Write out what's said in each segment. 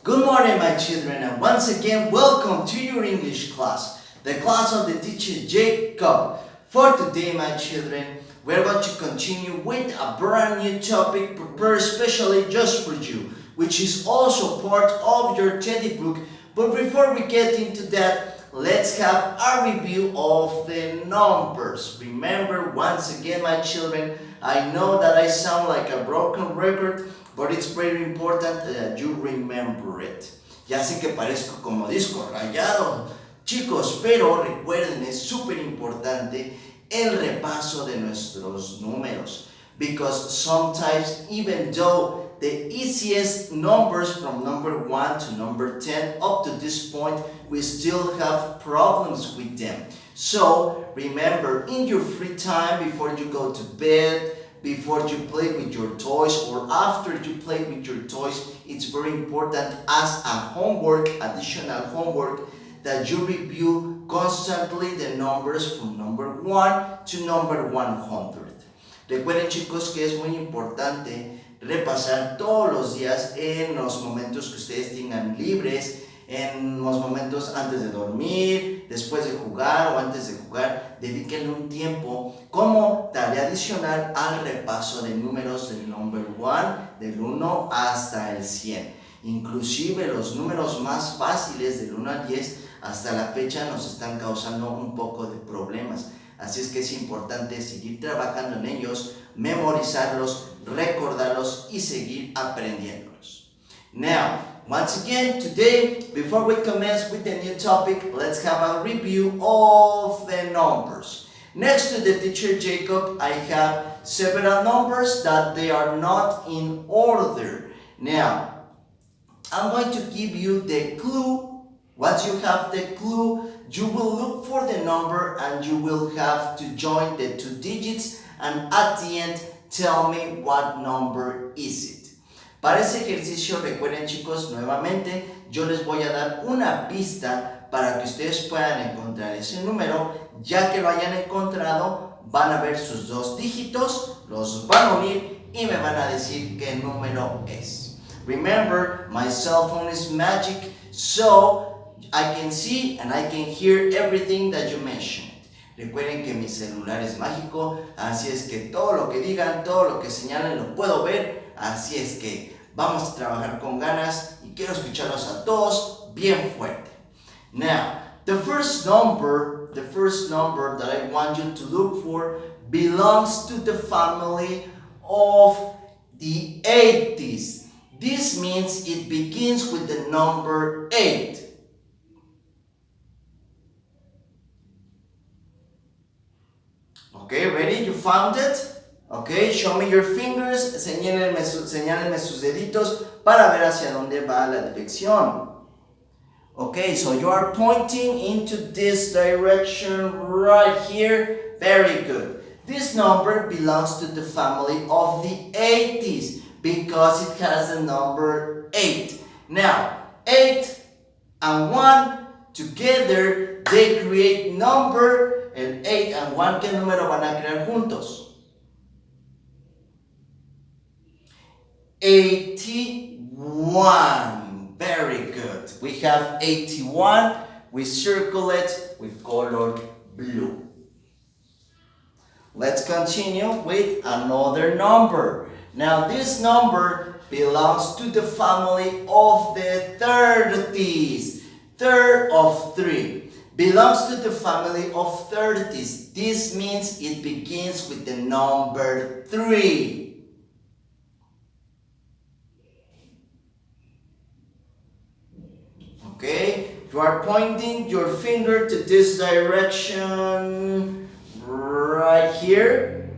Good morning, my children, and once again, welcome to your English class, the class of the teacher Jacob. For today, my children, we're going to continue with a brand new topic prepared especially just for you, which is also part of your teddy book. But before we get into that, let's have a review of the numbers. Remember, once again, my children, I know that I sound like a broken record, but it's very important that you remember it. Ya sé que parezco como disco rayado, chicos, pero recuerden, es súper importante el repaso de nuestros números. Because sometimes, even though the easiest numbers from number 1 to number 10 up to this point, we still have problems with them. So remember, in your free time, before you go to bed, before you play with your toys, or after you play with your toys, it's very important as a homework, additional homework, that you review constantly the numbers from number 1 to number 100. Recuerden, chicos, que es muy importante repasar todos los días en los momentos que ustedes tengan libres, en los momentos antes de dormir, después de jugar o antes de jugar. Dedíquenle un tiempo como tarea adicional al repaso de números del number 1, del 1 hasta el 100. Inclusive los números más fáciles del 1 al 10 hasta la fecha nos están causando un poco de problemas. Así es que es importante seguir trabajando en ellos, memorizarlos, recordarlos y seguir aprendiéndolos. Now, once again, today, before we commence with the new topic, let's have a review of the numbers. Next to the teacher Jacob, I have several numbers that they are not in order. Now, I'm going to give you the clue. Once you have the clue, you will look for the number and you will have to join the 2 digits and at the end tell me what number is it. Para ese ejercicio, recuerden, chicos, nuevamente yo les voy a dar una pista para que ustedes puedan encontrar ese número. Ya que lo hayan encontrado, van a ver sus 2 dígitos, los van a unir y me van a decir qué número es. Remember, my cell phone is magic, so I can see and I can hear everything that you mentioned. Recuerden que mi celular es mágico, así es que todo lo que digan, todo lo que señalen lo puedo ver, así es que vamos a trabajar con ganas y quiero escucharlos a todos bien fuerte. Now, the first number that I want you to look for belongs to the family of the 80s. This means it begins with the number 8. Okay, ready? You found it? Okay, show me your fingers, señálenme sus deditos para ver hacia dónde va la dirección. Okay, so you are pointing into this direction right here. Very good. This number belongs to the family of the 80s because it has the number 8. Now, 8 and 1 together, they create number. El 8 and 1, ¿qué número van a crear juntos? 81. Very good. We have 81. We circle it with color blue. Let's continue with another number. Now this number belongs to the family of the 30s. Third of 3. Belongs to the family of 30s. This means it begins with the number 3. Okay, you are pointing your finger to this direction right here.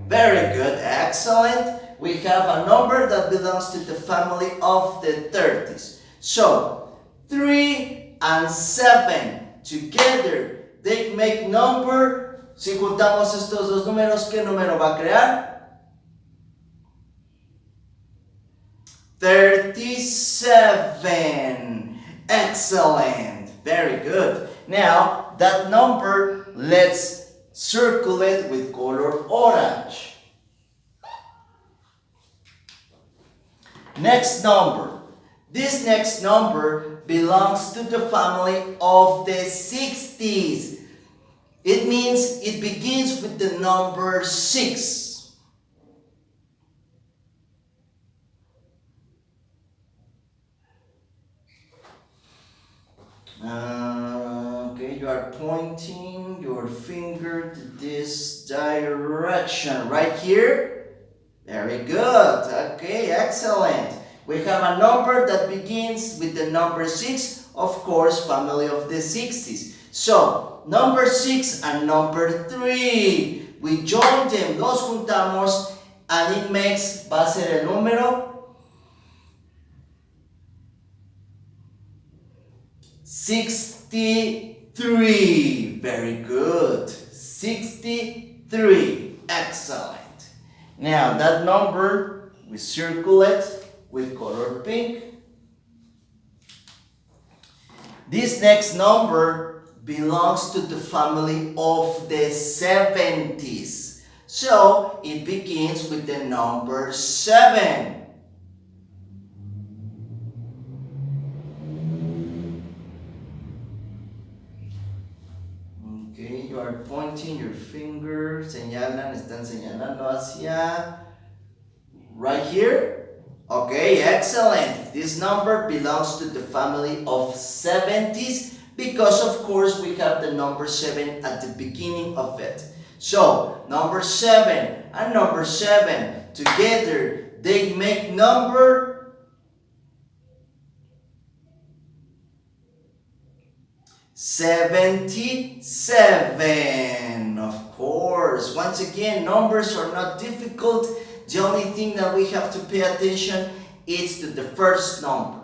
Very good, excellent. We have a number that belongs to the family of the 30s. So, 3 and 7. Together, they make number. Si juntamos estos dos números, ¿qué número va a crear? 37. Excellent. Very good. Now, that number, let's circle it with color orange. Next number. This next number belongs to the family of the 60s. It means it begins with the number 6. Okay, you are pointing your finger to this direction right here. Very good. Okay, excellent. We have a number that begins with the number 6, of course, family of the 60s. So, number 6 and number 3, we join them, los juntamos, and it makes, va a ser el número 63. Very good. 63. Excellent. Now that number, we circle it with color pink. This next number belongs to the family of the 70s. So it begins with the number 7. Okay, you are pointing your finger, señalan, están señalando hacia right here. Okay, excellent. This number belongs to the family of 70s because of course we have the number 7 at the beginning of it. So, number 7 and number 7 together, they make number 77. Of course, once again, numbers are not difficult. The only thing that we have to pay attention is to the first number.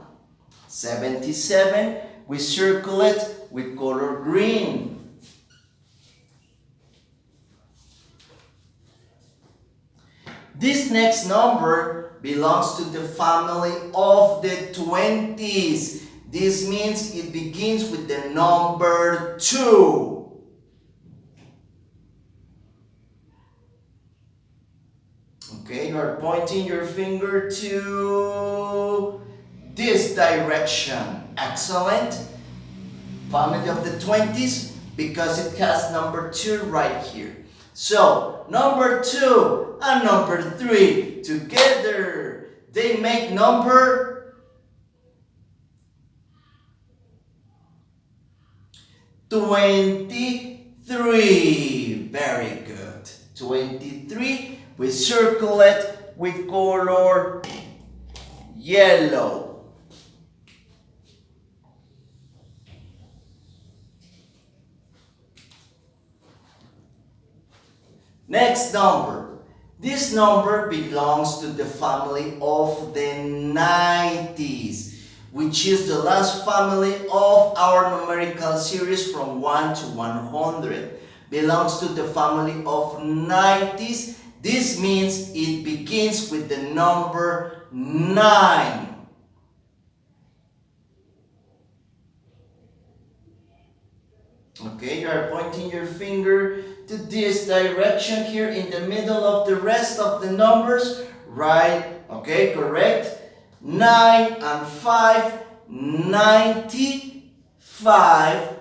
77, we circle it with color green. This next number belongs to the family of the 20s. This means it begins with the number 2. Okay, you are pointing your finger to this direction. Excellent. Family of the 20s because it has number 2 right here. So, number 2 and number 3 together, they make number 23. Very good. 23. We circle it with color yellow. Next number. This number belongs to the family of the 90s, which is the last family of our numerical series from 1 to 100. Belongs to the family of 90s. This means it begins with the number 9. Okay, you are pointing your finger to this direction here in the middle of the rest of the numbers. Right, okay, correct. 9 and 5, 95.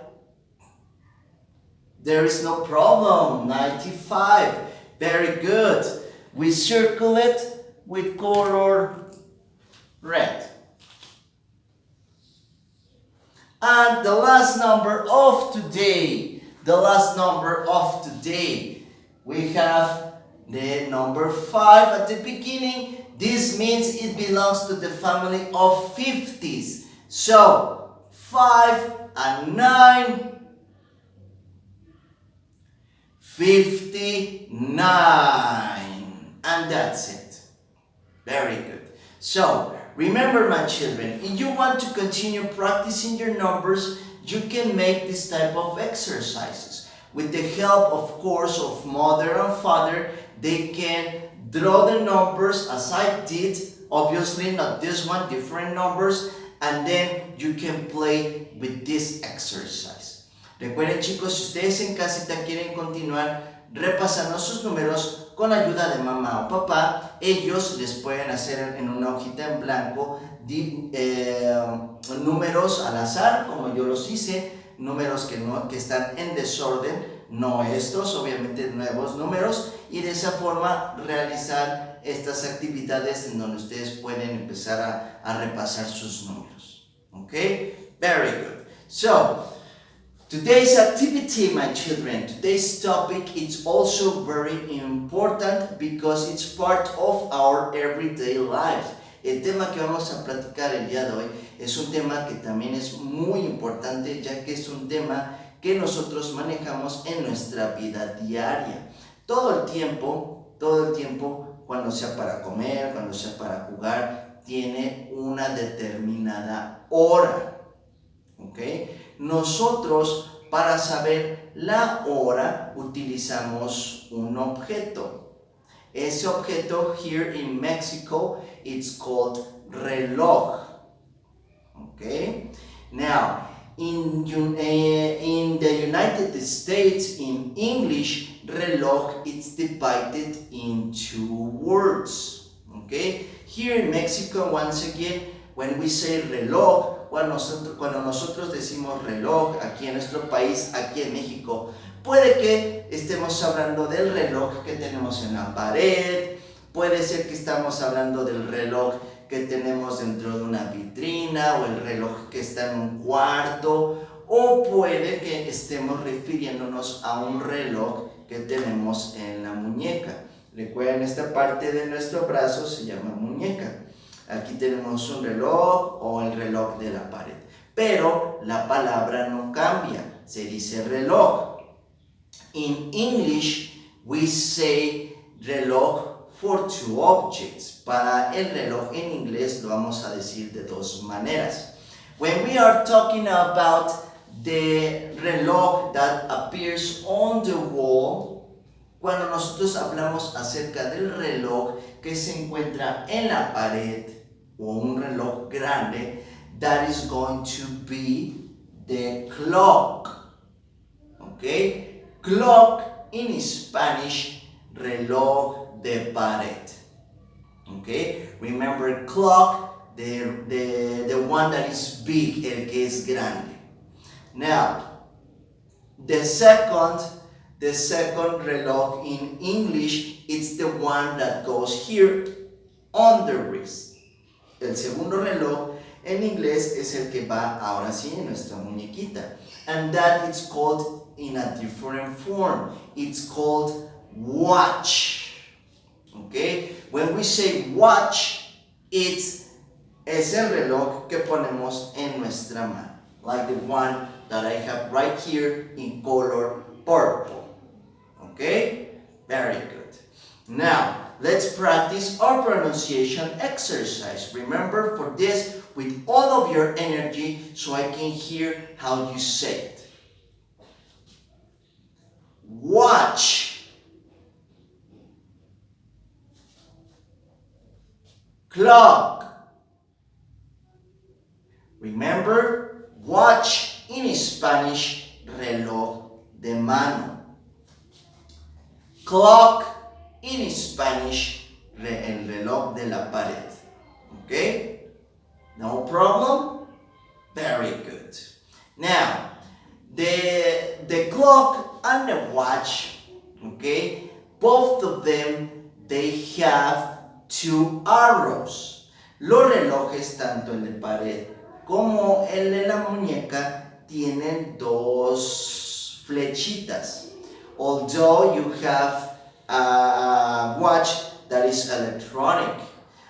There is no problem, 95. Very good. We circle it with color red. And the last number of today, we have the number 5 at the beginning. This means it belongs to the family of 50s. So, 5 and 9. 59. And that's it. Very good. So, remember my children, if you want to continue practicing your numbers, you can make this type of exercises. With the help, of course, of mother and father, they can draw the numbers as I did. Obviously, not this one, different numbers. And then you can play with this exercise. Recuerden chicos, si ustedes en casita quieren continuar repasando sus números con ayuda de mamá o papá. Ellos les pueden hacer en una hojita en blanco números al azar, como yo los hice, números que están en desorden, no estos, obviamente nuevos números, y de esa forma realizar estas actividades en donde ustedes pueden empezar a repasar sus números. Okay? Very good. So, today's activity, my children, today's topic is also very important because it's part of our everyday life. El tema que vamos a platicar el día de hoy es un tema que también es muy importante, ya que es un tema que nosotros manejamos en nuestra vida diaria. Todo el tiempo, cuando sea para comer, cuando sea para jugar, tiene una determinada hora. ¿Ok? Nosotros, para saber la hora, utilizamos un objeto. Ese objeto, here in Mexico, it's called reloj. Okay? Now, in the United States, in English, reloj is divided into words. Okay? Here in Mexico, once again, when we say reloj, cuando nosotros decimos reloj aquí en nuestro país, aquí en México, puede que estemos hablando del reloj que tenemos en la pared, puede ser que estamos hablando del reloj que tenemos dentro de una vitrina o el reloj que está en un cuarto, o puede que estemos refiriéndonos a un reloj que tenemos en la muñeca. Recuerden, esta parte de nuestro brazo se llama muñeca. Aquí tenemos un reloj o el reloj de la pared, pero la palabra no cambia, se dice reloj. In English, we say reloj for two objects. Para el reloj en inglés lo vamos a decir de dos maneras. When we are talking about the reloj that appears on the wall, cuando nosotros hablamos acerca del reloj que se encuentra en la pared o un reloj grande, that is going to be the clock. Okay? Clock in Spanish, reloj de pared. Okay? Remember, clock, the one that is big, el que es grande. Now, the second reloj in English, it's the one that goes here on the wrist. El segundo reloj en inglés es el que va ahora sí en nuestra muñequita. And that is called in a different form. It's called watch. Okay? When we say watch, es el reloj que ponemos en nuestra mano. Like the one that I have right here in color purple. Okay? Very good. Now, let's practice our pronunciation exercise. Remember, for this, with all of your energy, so I can hear how you say it. Watch. Clock. Remember, watch in Spanish, reloj de mano. Clock in Spanish, el reloj de la pared. Okay? No problem? Very good. Now, the clock and the watch, okay, both of them, they have two arrows. Los relojes, tanto el de pared como el de la muñeca, tienen dos flechitas. Although you have a watch that is electronic,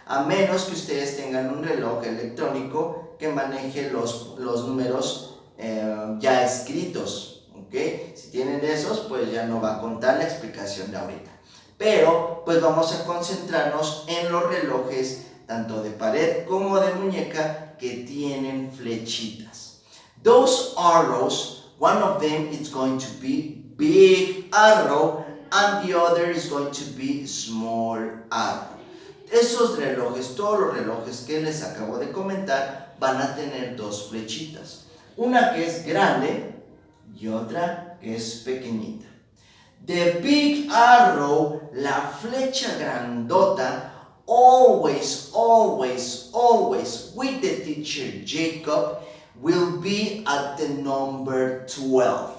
a menos que ustedes tengan un reloj electrónico que maneje los números ya escritos, ¿ok? Si tienen esos, pues ya no va a contar la explicación de ahorita. Pero, pues vamos a concentrarnos en los relojes, tanto de pared como de muñeca, que tienen flechitas. Those arrows, one of them is going to be big arrow and the other is going to be small arrow. Esos relojes, todos los relojes que les acabo de comentar, van a tener dos flechitas. Una que es grande y otra que es pequeñita. The big arrow, la flecha grandota, always, always, always with the teacher Jacob will be at the number 12.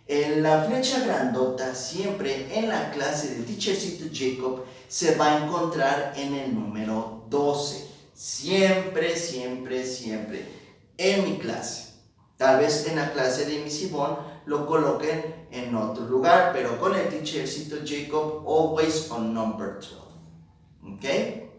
En la flecha grandota siempre en la clase del teachercito Jacob se va a encontrar en el número 12. Siempre, siempre, siempre en mi clase. Tal vez en la clase de mi Simón lo coloquen en otro lugar, pero con el teachercito Jacob always on number 12. Okay?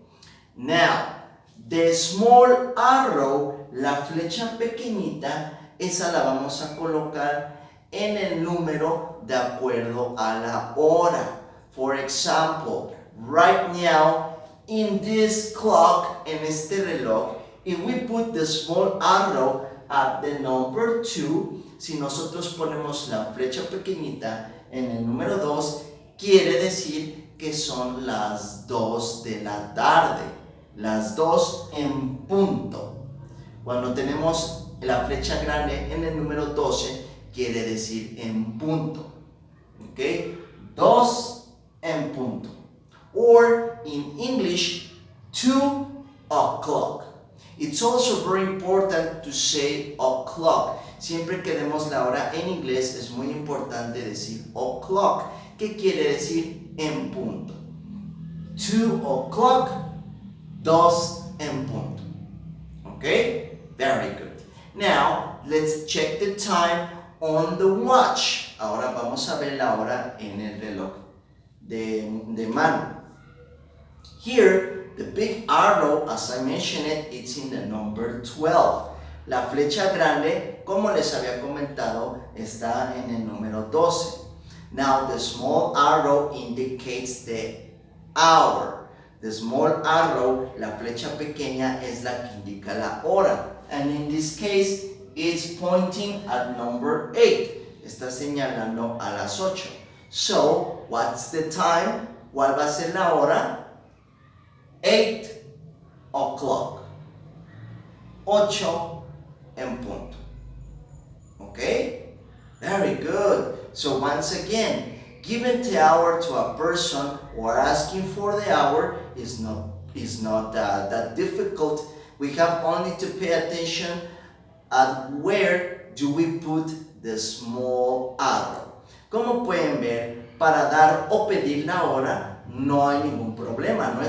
Now, the small arrow, la flecha pequeñita, esa la vamos a colocar en el número de acuerdo a la hora. For example, right now in this clock, en este reloj, if we put the small arrow at the number 2, si nosotros ponemos la flecha pequeñita en el número 2, quiere decir que son las 2 de la tarde, las 2 en punto. Cuando tenemos la flecha grande en el número 12, quiere decir en punto. ¿Ok? 2 en punto. Or in English, 2 o'clock. It's also very important to say o'clock. Siempre que demos la hora en inglés es muy importante decir o'clock, que quiere decir en punto. 2 o'clock, 2 en punto. Okay? Very good. Now, let's check the time on the watch. Ahora vamos a ver la hora en el reloj de mano. Here, the big arrow, as I mentioned it, it's in the number 12. La flecha grande, como les había comentado, está en el número 12. Now, the small arrow indicates the hour. The small arrow, la flecha pequeña, es la que indica la hora. And in this case, it's pointing at number 8. Está señalando a las 8. So, what's the time? ¿Cuál va a ser la hora? 8 o'clock. 8 en punto. Okay? Very good. So once again, giving the hour to a person or asking for the hour is not that difficult. We have only to pay attention at where do we put the small arrow. Como pueden ver, para dar o pedir la hora no hay ningún problema, no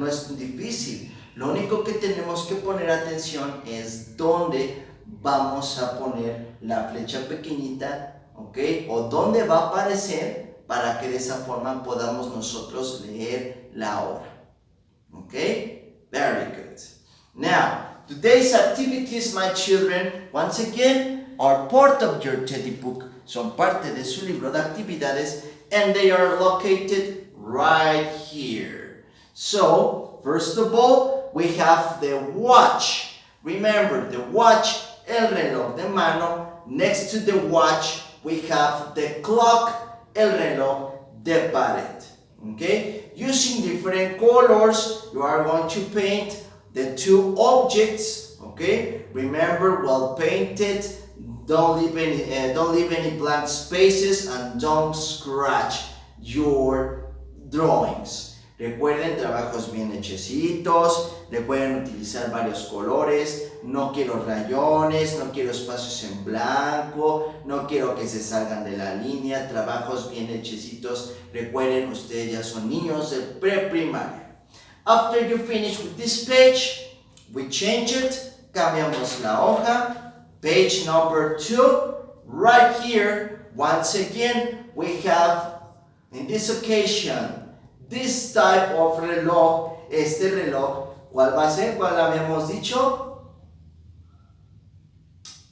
es difícil. Lo único que tenemos que poner atención es dónde vamos a poner la flecha pequeñita, ¿ok? O dónde va a aparecer para que de esa forma podamos nosotros leer la hora. ¿Ok? Very good. Now, today's activities, my children, once again, are part of your teddy book. Son parte de su libro de actividades, and they are located right here. So, first of all, we have the watch. Remember, the watch, el reloj de mano. Next to the watch, we have the clock, el reloj de pared. Okay? Using different colors, you are going to paint the two objects. Okay? Remember, well painted. Don't leave any blank spaces and don't scratch your drawings. Recuerden, trabajos bien hechecitos, recuerden utilizar varios colores, no quiero rayones, no quiero espacios en blanco, no quiero que se salgan de la línea, trabajos bien hechecitos. Recuerden, ustedes ya son niños de preprimaria. After you finish with this page, we change it, cambiamos la hoja. Page number 2, right here, once again, we have, in this occasion, this type of reloj, este reloj, ¿cuál va a ser? ¿Cuál habíamos dicho?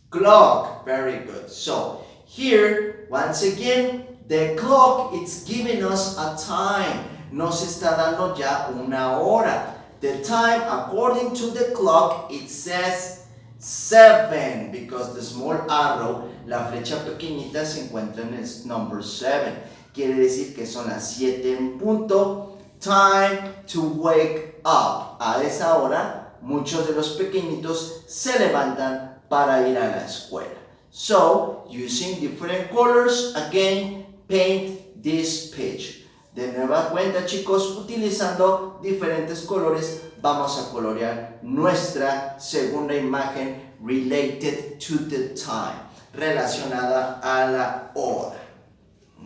Clock, very good. So, here, once again, the clock, it's giving us a time. Nos está dando ya una hora. The time, according to the clock, it says 7, because the small arrow, la flecha pequeñita, se encuentra en el number 7. Quiere decir que son las 7 en punto. Time to wake up. A esa hora, muchos de los pequeñitos se levantan para ir a la escuela. So, using different colors, again, paint this page. De nueva cuenta, chicos, utilizando diferentes colores, vamos a colorear nuestra segunda imagen related to the time, relacionada a la hora.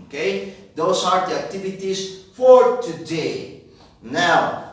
Okay, those are the activities for today. Now,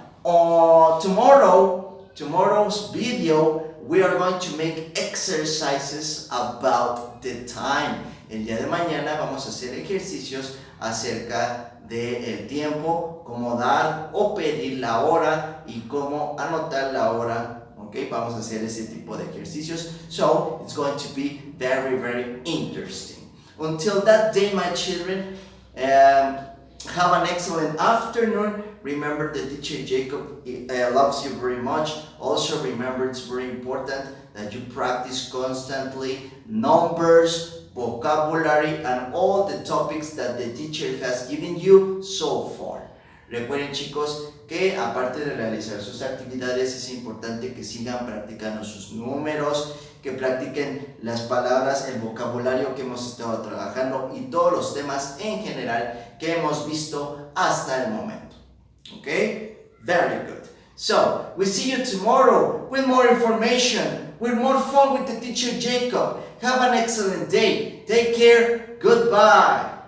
tomorrow's video, we are going to make exercises about the time. El día de mañana vamos a hacer ejercicios acerca del tiempo, cómo dar o pedir la hora y cómo anotar la hora. Okay, vamos a hacer ese tipo de ejercicios. So, it's going to be very, very interesting. Until that day, my children, have an excellent afternoon. Remember the teacher Jacob loves you very much. Also remember it's very important that you practice constantly numbers, vocabulary, and all the topics that the teacher has given you so far. Recuerden, chicos, que aparte de realizar sus actividades es importante que sigan practicando sus números, que practiquen las palabras, el vocabulario que hemos estado trabajando y todos los temas en general que hemos visto hasta el momento. Okay? Very good. So, we see you tomorrow with more information, with more fun with the teacher Jacob. Have an excellent day. Take care. Goodbye.